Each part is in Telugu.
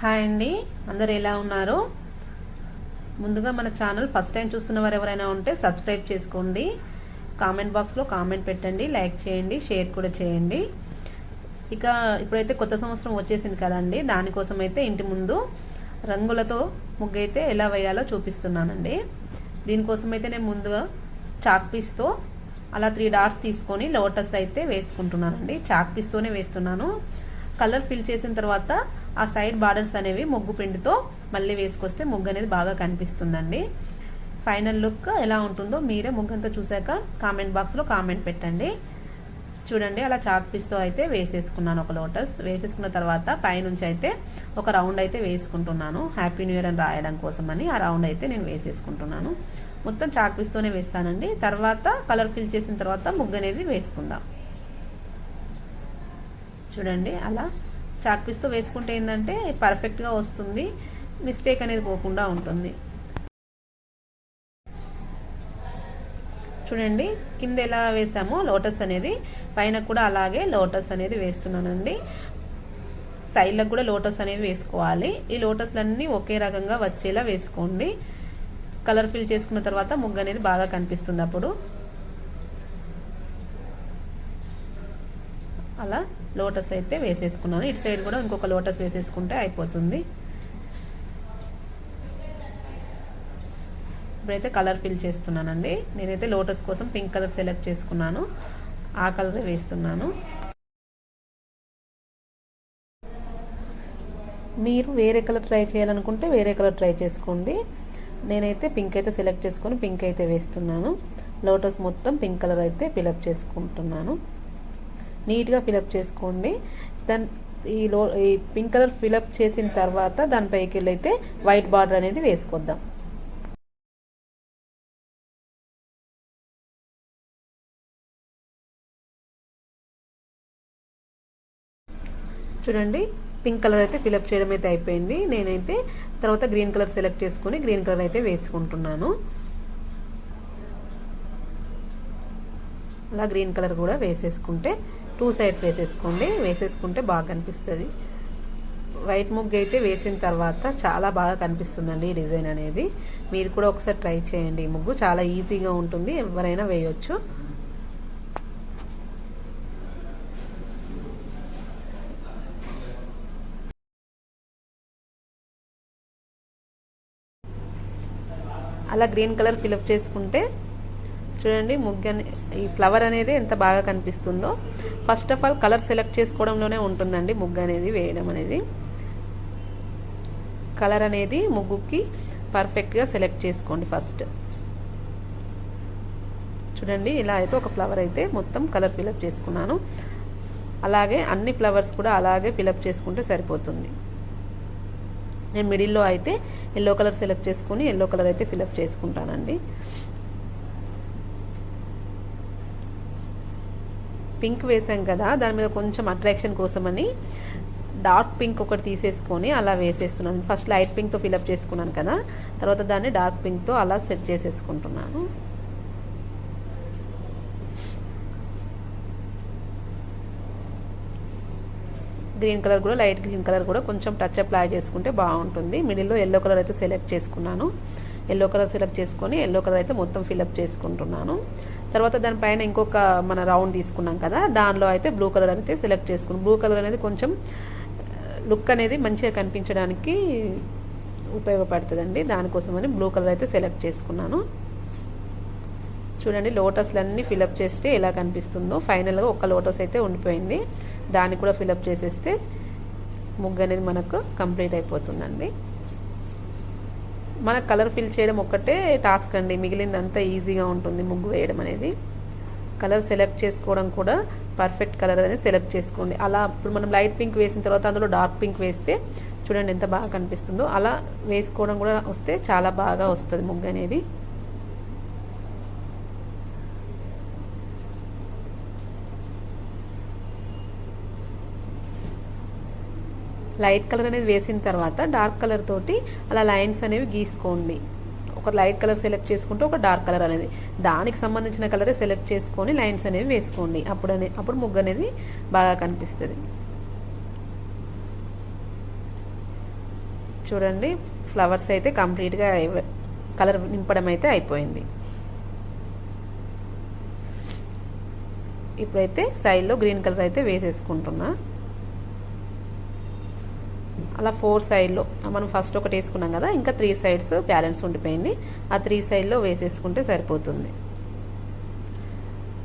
హాయ్ అండి, అందరు ఎలా ఉన్నారు? ముందుగా మన ఛానల్ ఫస్ట్ టైం చూస్తున్న వారు ఎవరైనా ఉంటే సబ్స్క్రైబ్ చేసుకోండి. కామెంట్ బాక్స్లో కామెంట్ పెట్టండి, లైక్ చేయండి, షేర్ కూడా చేయండి. ఇక ఇప్పుడైతే కొత్త సంవత్సరం వచ్చేసింది కదండి, దానికోసం అయితే ఇంటి ముందు రంగులతో ముగ్గు అయితే ఎలా వేయాలో చూపిస్తున్నానండి. దీనికోసం అయితే నేను ముందుగా చాక్ పీస్తో అలా 3 డాట్స్ తీసుకొని లోటస్ అయితే వేసుకుంటున్నానండి. చాక్ పీస్తోనే వేస్తున్నాను. కలర్ ఫిల్ చేసిన తర్వాత ఆ సైడ్ బార్డర్స్ అనేవి ముగ్గు పిండితో మళ్ళీ వేసుకొస్తే ముగ్గు అనేది బాగా కనిపిస్తుందండి. ఫైనల్ లుక్ ఎలా ఉంటుందో మీరే ముగ్గంతా చూసాక కామెంట్ బాక్స్లో కామెంట్ పెట్టండి. చూడండి, అలా చాక్ పీస్తో అయితే వేసేసుకున్నాను. ఒక లోటస్ వేసేసుకున్న తర్వాత పైనుంచి అయితే ఒక రౌండ్ అయితే వేసుకుంటున్నాను. హ్యాపీ న్యూ ఇయర్ అని రాయడం కోసమని ఆ రౌండ్ అయితే నేను వేసేసుకుంటున్నాను. మొత్తం చాక్ పీస్తోనే వేస్తానండి. తర్వాత కలర్ ఫిల్ చేసిన తర్వాత ముగ్గు అనేది వేసుకుందాం. చూడండి, అలా చాక్ పీస్తో వేసుకుంటే ఏంటంటే పర్ఫెక్ట్గా వస్తుంది, మిస్టేక్ అనేది పోకుండా ఉంటుంది. చూడండి, కింద ఎలా వేసామో లోటస్ అనేది పైన కూడా అలాగే లోటస్ అనేది వేస్తున్నానండి. సైడ్లకు కూడా లోటస్ అనేది వేసుకోవాలి. ఈ లోటస్లన్నీ ఒకే రకంగా వచ్చేలా వేసుకోండి. కలర్ ఫిల్ చేసుకున్న తర్వాత ముగ్గు అనేది బాగా కనిపిస్తుంది. అప్పుడు అలా లోటస్ అయితే వేసేసుకున్నాను. ఇటు సైడ్ కూడా ఇంకొక లోటస్ వేసేసుకుంటే అయిపోతుంది. ఇప్పుడైతే కలర్ ఫిల్ చేస్తున్నానండి. నేనైతే లోటస్ కోసం పింక్ కలర్ సెలెక్ట్ చేసుకున్నాను. ఆ కలర్ వేస్తున్నాను. మీరు వేరే కలర్ ట్రై చేయాలనుకుంటే వేరే కలర్ ట్రై చేసుకోండి. నేనైతే పింక్ అయితే సెలెక్ట్ చేసుకొని పింక్ అయితే వేస్తున్నాను. లోటస్ మొత్తం పింక్ కలర్ అయితే ఫిలప్ చేసుకుంటున్నాను. నీట్గా ఫిలప్ చేసుకోండి. ఈ పింక్ కలర్ ఫిలప్ చేసిన తర్వాత దానిపైకి వెళ్ళైతే వైట్ బార్డర్ అనేది వేసుకొద్దాం. చూడండి, పింక్ కలర్ అయితే ఫిలప్ చేయడం అయితే అయిపోయింది. నేనైతే తర్వాత గ్రీన్ కలర్ సెలెక్ట్ చేసుకుని గ్రీన్ కలర్ అయితే వేసుకుంటున్నాను. అలా గ్రీన్ కలర్ కూడా వేసేసుకుంటే 2 సైడ్స్ వేసేసుకోండి. వేసేసుకుంటే బాగా కనిపిస్తుంది. వైట్ ముగ్గు అయితే వేసిన తర్వాత చాలా బాగా కనిపిస్తుందండి ఈ డిజైన్ అనేది. మీరు కూడా ఒకసారి ట్రై చేయండి. ఈ ముగ్గు చాలా ఈజీగా ఉంటుంది, ఎవరైనా వేయొచ్చు. అలా గ్రీన్ కలర్ ఫిలప్ చేసుకుంటే చూడండి, ముగ్గు ఈ ఫ్లవర్ అనేది ఎంత బాగా కనిపిస్తుందో. First of all colour select చేసుకోవడంలోనే ఉంటుందండి ముగ్గు అనేది వేయడం అనేది. కలర్ అనేది ముగ్గుకి పర్ఫెక్ట్గా సెలెక్ట్ చేసుకోండి ఫస్ట్. చూడండి, ఇలా అయితే ఒక ఫ్లవర్ అయితే మొత్తం కలర్ ఫిలప్ చేసుకున్నాను. అలాగే అన్ని ఫ్లవర్స్ కూడా అలాగే ఫిలప్ చేసుకుంటే సరిపోతుంది. నేను మిడిల్లో అయితే ఎల్లో కలర్ సెలెక్ట్ చేసుకొని ఎల్లో కలర్ అయితే ఫిలప్ చేసుకుంటానండి. పింక్ వేసాం కదా, దాని మీద కొంచెం అట్రాక్షన్ కోసమని డార్క్ పింక్ ఒకటి తీసేసుకొని అలా వేసేస్తున్నాను. ఫస్ట్ లైట్ పింక్తో ఫిలప్ చేసుకున్నాను కదా, తర్వాత దాన్ని డార్క్ పింక్తో అలా సెట్ చేసేసుకుంటున్నాను. గ్రీన్ కలర్ కూడా లైట్ గ్రీన్ కలర్ కూడా కొంచెం టచ్ అప్లై చేసుకుంటే బాగుంటుంది. మిడిల్లో ఎల్లో కలర్ అయితే సెలెక్ట్ చేసుకున్నాను. ఎల్లో కలర్ సెలెక్ట్ చేసుకొని ఎల్లో కలర్ అయితే మొత్తం ఫిలప్ చేసుకుంటున్నాను. తర్వాత దానిపైన ఇంకొక మన రౌండ్ తీసుకున్నాం కదా, దానిలో అయితే బ్లూ కలర్ అయితే సెలెక్ట్ చేసుకున్నాను. బ్లూ కలర్ అనేది కొంచెం లుక్ అనేది మంచిగా కనిపించడానికి ఉపయోగపడుతుందండి. దానికోసమని బ్లూ కలర్ అయితే సెలెక్ట్ చేసుకున్నాను. చూడండి, లోటస్లన్నీ ఫిలప్ చేస్తే ఎలా కనిపిస్తుందో. ఫైనల్గా ఒక లోటస్ అయితే ఉండిపోయింది, దాన్ని కూడా ఫిలప్ చేసేస్తే ముగ్గు అనేది మనకు కంప్లీట్ అయిపోతుందండి. మన కలర్ ఫిల్ చేయడం ఒక్కటే టాస్క్ అండి, మిగిలిందంతా ఈజీగా ఉంటుంది ముగ్గు వేయడం అనేది. కలర్ సెలెక్ట్ చేసుకోవడం కూడా పర్ఫెక్ట్ కలర్ అనేది సెలెక్ట్ చేసుకోండి. అలా ఇప్పుడు మనం లైట్ పింక్ వేసిన తర్వాత అందులో డార్క్ పింక్ వేస్తే చూడండి ఎంత బాగా కనిపిస్తుందో. అలా వేసుకోవడం కూడా వస్తే చాలా బాగా వస్తుంది ముగ్గు అనేది. లైట్ కలర్ అనేది వేసిన తర్వాత డార్క్ కలర్ తోటి అలా లైన్స్ అనేవి గీసుకోండి. ఒక లైట్ కలర్ సెలెక్ట్ చేసుకుంటే ఒక డార్క్ కలర్ అనేది దానికి సంబంధించిన కలరే సెలెక్ట్ చేసుకొని లైన్స్ అనేవి వేసుకోండి. అప్పుడు ముగ్గు అనేది బాగా కనిపిస్తుంది. చూడండి ఫ్లవర్స్ అయితే కంప్లీట్గా కలర్ నింపడం అయితే అయిపోయింది. ఇప్పుడైతే సైడ్లో గ్రీన్ కలర్ అయితే వేసేసుకుంటున్నా. అలా 4 సైడ్లో మనం ఫస్ట్ ఒకటి వేసుకున్నాం కదా, ఇంకా 3 సైడ్స్ బ్యాలెన్స్ ఉండిపోయింది. ఆ 3 సైడ్లో వేసేసుకుంటే సరిపోతుంది.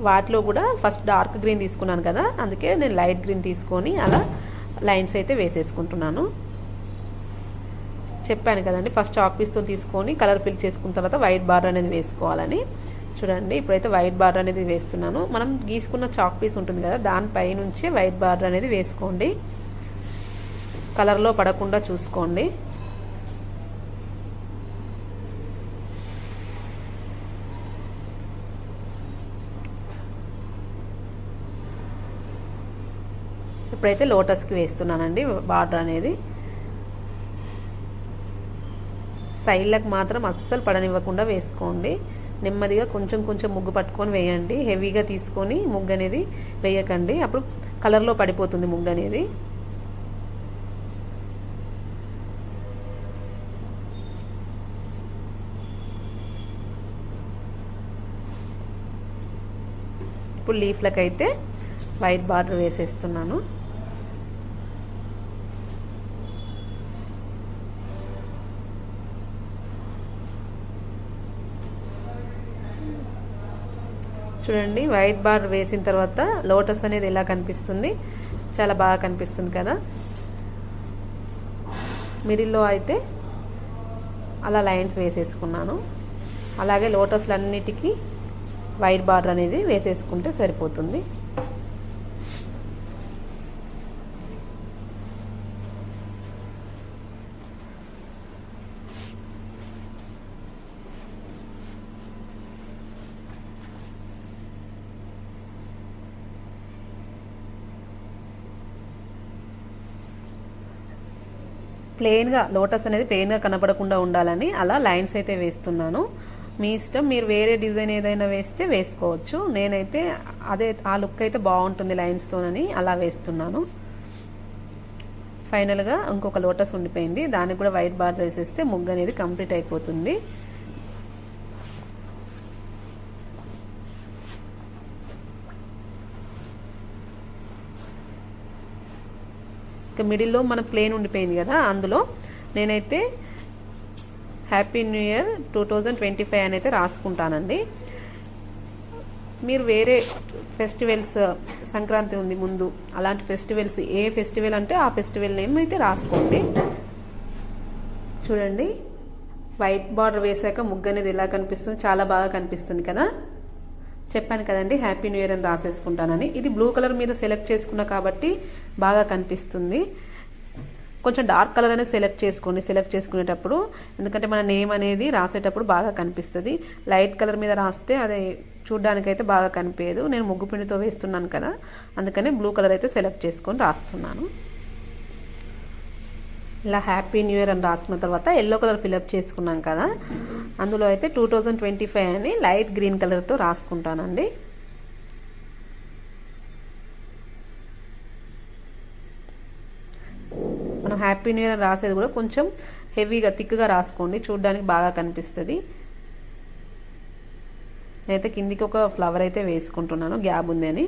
వాటిలో కూడా ఫస్ట్ డార్క్ గ్రీన్ తీసుకున్నాను కదా, అందుకే నేను లైట్ గ్రీన్ తీసుకొని అలా లైన్స్ అయితే వేసేసుకుంటున్నాను. చెప్పాను కదండి ఫస్ట్ చాక్ పీస్తో తీసుకొని కలర్ ఫిల్ చేసుకున్న తర్వాత వైట్ బార్డర్ అనేది వేసుకోవాలని. చూడండి ఇప్పుడైతే వైట్ బార్డర్ అనేది వేస్తున్నాను. మనం గీసుకున్న చాక్ పీస్ ఉంటుంది కదా, దానిపై నుంచే వైట్ బార్డర్ అనేది వేసుకోండి. కలర్లో పడకుండా చూసుకోండి. ఇప్పుడైతే లోటస్కి వేస్తున్నానండి బార్డర్ అనేది. సైడ్లకు మాత్రం అస్సలు పడనివ్వకుండా వేసుకోండి. నెమ్మదిగా కొంచెం కొంచెం ముగ్గు పట్టుకొని వేయండి. హెవీగా తీసుకొని ముగ్గు అనేది వేయకండి, అప్పుడు కలర్లో పడిపోతుంది ముగ్గు అనేది. ఇప్పుడు లీఫ్లకు అయితే వైట్ బార్డర్ వేసేస్తున్నాను. చూడండి వైట్ బార్డర్ వేసిన తర్వాత లోటస్ అనేది ఎలా కనిపిస్తుంది, చాలా బాగా కనిపిస్తుంది కదా. మిడిల్లో అయితే అలా లైన్స్ వేసేసుకున్నాను. అలాగే లోటస్లన్నిటికీ వైట్ బార్డర్ అనేది వేసేసుకుంటే సరిపోతుంది. ప్లెయిన్గా లోటస్ అనేది ప్లెయిన్గా కనపడకుండా ఉండాలని అలా లైన్స్ అయితే వేస్తున్నాను. మీ ఇష్టం, మీరు వేరే డిజైన్ ఏదైనా వేస్తే వేసుకోవచ్చు. నేనైతే అదే ఆ లుక్ అయితే బాగుంటుంది లైన్స్తోనని అలా వేస్తున్నాను. ఫైనల్గా ఇంకొక లోటస్ ఉండిపోయింది, దానికి కూడా వైట్ బార్డర్ వేసేస్తే ముగ్గు అనేది కంప్లీట్ అయిపోతుంది. ఇక మిడిల్లో మన ప్లేన్ ఉండిపోయింది కదా, అందులో నేనైతే హ్యాపీ న్యూ ఇయర్ 2025 అని అయితే రాసుకుంటానండి. మీరు వేరే ఫెస్టివల్స్, సంక్రాంతి ఉంది ముందు, అలాంటి ఫెస్టివల్స్ ఏ ఫెస్టివల్ అంటే ఆ ఫెస్టివల్ నేమ్ అయితే రాసుకోండి. చూడండి వైట్ బార్డర్ వేసాక ముగ్గు అనేది ఎలా కనిపిస్తుంది, చాలా బాగా కనిపిస్తుంది కదా. చెప్పాను కదండి హ్యాపీ న్యూ ఇయర్ అని రాసేసుకుంటానని. ఇది బ్లూ కలర్ మీద సెలెక్ట్ చేసుకున్నా కాబట్టి బాగా కనిపిస్తుంది. కొంచెం డార్క్ కలర్ అనేది సెలెక్ట్ చేసుకోండి సెలెక్ట్ చేసుకునేటప్పుడు, ఎందుకంటే మన నేమ్ అనేది రాసేటప్పుడు బాగా కనిపిస్తుంది. లైట్ కలర్ మీద రాస్తే అది చూడ్డానికైతే బాగా కనిపించదు. నేను ముగ్గు పిండితో వేస్తున్నాను కదా, అందుకని బ్లూ కలర్ అయితే సెలెక్ట్ చేసుకొని రాస్తున్నాను. ఇలా హ్యాపీ న్యూ ఇయర్ అని రాసుకున్న తర్వాత ఎల్లో కలర్ ఫిల్అప్ చేసుకున్నాం కదా, అందులో అయితే 2025 అని లైట్ గ్రీన్ కలర్తో రాసుకుంటానండి. మనం హ్యాపీ న్యూ ఇయర్ అని రాసేది కూడా కొంచెం హెవీగా థిక్గా రాసుకోండి, చూడడానికి బాగా కనిపిస్తుంది. నేనైతే కిందికి ఒక ఫ్లవర్ అయితే వేసుకుంటున్నాను, గ్యాప్ ఉంది అని.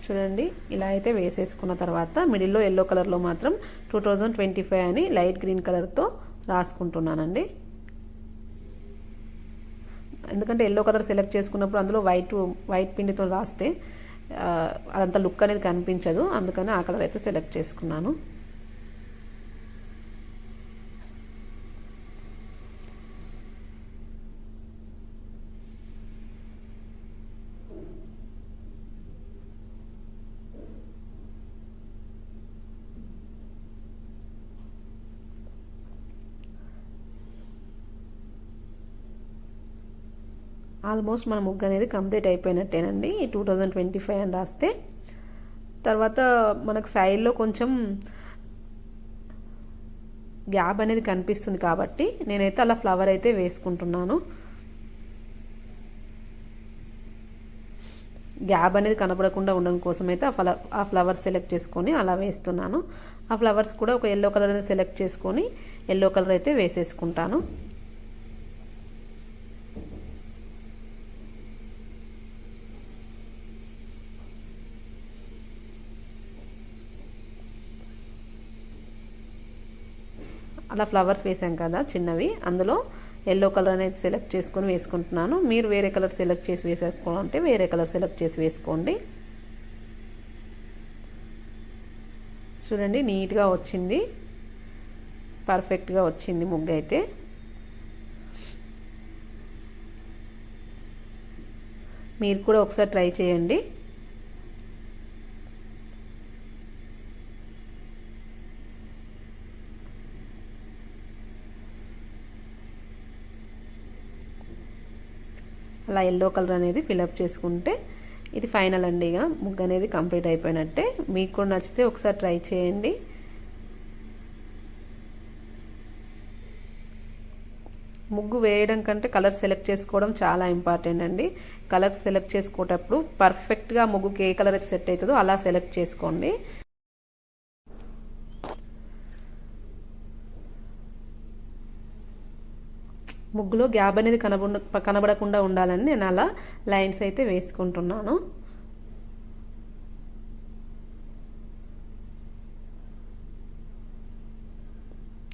చూడండి ఇలా అయితే వేసేసుకున్న తర్వాత మిడిల్లో ఎల్లో కలర్లో మాత్రం 2025 అని లైట్ గ్రీన్ కలర్తో రాసుకుంటున్నానండి. ఎందుకంటే ఎల్లో కలర్ సెలెక్ట్ చేసుకున్నప్పుడు అందులో వైట్ పిండితో రాస్తే అదంతా లుక్ అనేది కనిపించదు, అందుకని ఆ కలర్ అయితే సెలెక్ట్ చేసుకున్నాను. ఆల్మోస్ట్ మన ముగ్గు అనేది కంప్లీట్ అయిపోయినట్టేనండి 2025 అని రాస్తే. తర్వాత మనకు సైడ్లో కొంచెం గ్యాప్ అనేది కనిపిస్తుంది కాబట్టి నేనైతే అలా ఫ్లవర్ అయితే వేసుకుంటున్నాను. గ్యాప్ అనేది కనబడకుండా ఉండడం కోసం అయితే ఆ ఫ్లవర్స్ సెలెక్ట్ చేసుకొని అలా వేస్తున్నాను. ఆ ఫ్లవర్స్ కూడా ఒక ఎల్లో కలర్ అనేది సెలెక్ట్ చేసుకొని ఎల్లో కలర్ అయితే వేసేసుకుంటాను. అలా ఫ్లవర్స్ వేసాం కదా చిన్నవి, అందులో ఎల్లో కలర్ అనేది సెలెక్ట్ చేసుకొని వేసుకుంటున్నాను. మీరు వేరే కలర్ సెలెక్ట్ చేసి వేసుకోవాలంటే వేరే కలర్ సెలెక్ట్ చేసి వేసుకోండి. చూడండి నీట్గా వచ్చింది, పర్ఫెక్ట్గా వచ్చింది ముగ్గు అయితే. మీరు కూడా ఒకసారి ట్రై చేయండి. అలా ఎల్లో కలర్ అనేది ఫిలప్ చేసుకుంటే ఇది ఫైనల్ అండి. ఇక ముగ్గు అనేది కంప్లీట్ అయిపోయినట్టే. మీకు కూడా నచ్చితే ఒకసారి ట్రై చేయండి. ముగ్గు వేయడం కంటే కలర్ సెలెక్ట్ చేసుకోవడం చాలా ఇంపార్టెంట్ అండి. కలర్ సెలెక్ట్ చేసుకోవటప్పుడు పర్ఫెక్ట్గా ముగ్గుకి ఏ కలర్ సెట్ అవుతుందో అలా సెలెక్ట్ చేసుకోండి. ముగ్గులో గ్యాప్ అనేది కనబడకుండా ఉండాలని నేను అలా లైన్స్ అయితే వేసుకుంటున్నాను.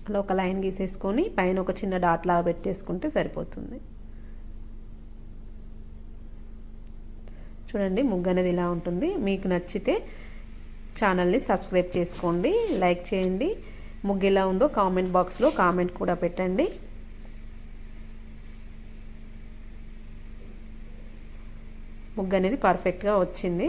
అలా ఒక లైన్ గీసేసుకొని పైన ఒక చిన్న డాట్ లాగా పెట్టేసుకుంటే సరిపోతుంది. చూడండి ముగ్గు అనేది ఇలా ఉంటుంది. మీకు నచ్చితే ఛానల్ని సబ్స్క్రైబ్ చేసుకోండి, లైక్ చేయండి. ముగ్గు ఎలా ఉందో కామెంట్ బాక్స్లో కామెంట్ కూడా పెట్టండి. ముగ్గు అనేది పర్ఫెక్ట్గా వచ్చింది.